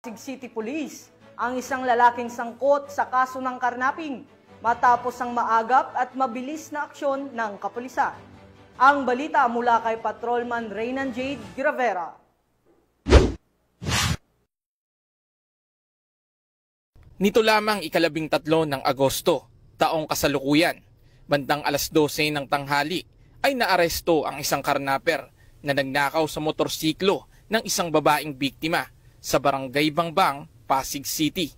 Pasig City Police ang isang lalaking sangkot sa kaso ng karnaping matapos ang maagap at mabilis na aksyon ng kapulisan. Ang balita mula kay Patrolman Reynan Jade Gravera. Nito lamang ika-13 ng Agosto, taong kasalukuyan, bandang 12:00 ng tanghali, ay naaresto ang isang karnaper na nagnakaw sa motorsiklo ng isang babaeng biktima sa Barangay Bangbang, Pasig City.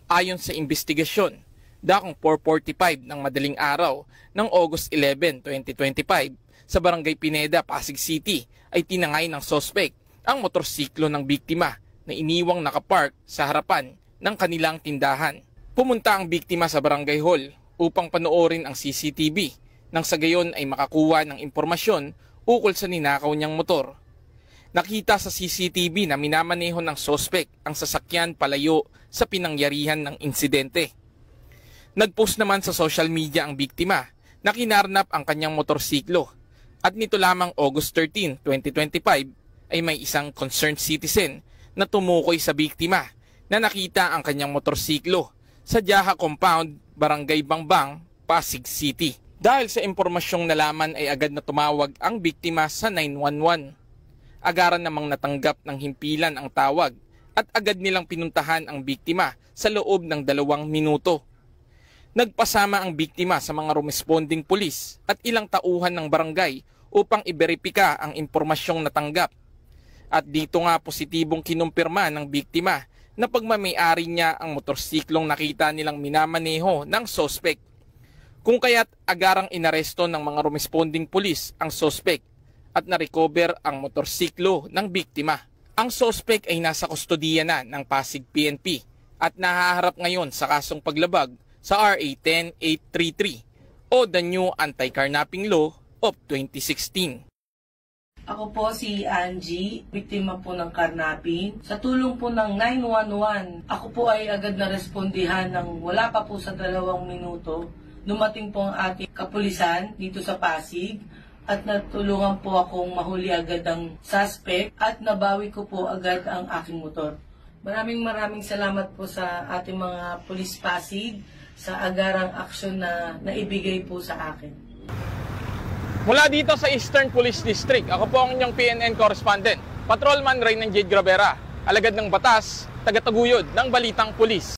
Ayon sa investigasyon, dakong 4:45 ng madaling araw ng August 11, 2025 sa Barangay Pineda, Pasig City ay tinangay ng sospek ang motorsiklo ng biktima na iniwang nakapark sa harapan ng kanilang tindahan. Pumunta ang biktima sa barangay hall upang panoorin ang CCTV nang sa gayon ay makakuha ng impormasyon ukol sa ninakaw niyang motor. Nakita sa CCTV na minamaneho ng sospek ang sasakyan palayo sa pinangyarihan ng insidente. Nagpost naman sa social media ang biktima na kinarnap ang kanyang motorsiklo at nito lamang August 13, 2025 ay may isang concerned citizen na tumukoy sa biktima na nakita ang kanyang motorsiklo sa Jaha Compound, Barangay Bangbang, Pasig City. Dahil sa impormasyong nalaman ay agad na tumawag ang biktima sa 911. Agaran namang natanggap ng himpilan ang tawag at agad nilang pinuntahan ang biktima sa loob ng 2 minuto. Nagpasama ang biktima sa mga responding pulis at ilang tauhan ng barangay upang iberipika ang impormasyong natanggap. At dito nga positibong kinumpirma ng biktima na pagmamay-ari niya ang motorsiklong nakita nilang minamaneho ng sospek. Kung kaya't agarang inaresto ng mga responding pulis ang sospek at na-recover ang motorsiklo ng biktima. Ang sospek ay nasa kustodiya na ng Pasig PNP at nahaharap ngayon sa kasong paglabag sa RA 10833 o the New Anti-Carnapping Law of 2016. Ako po si Angie, biktima po ng karnaping. Sa tulong po ng 911, ako po ay agad na respondihan ng wala pa po sa 2 minuto. Dumating po ang ating kapulisan dito sa Pasig at natulungan po akong mahuli agad ang suspect at nabawi ko po agad ang aking motor. Maraming salamat po sa ating mga pulis Pasig sa agarang aksyon na naibigay po sa akin. Mula dito sa Eastern Police District, ako po ang inyong PNN correspondent, Patrolman Reynan Jade Gravera, alagad ng batas, tagataguyod ng Balitang Pulis.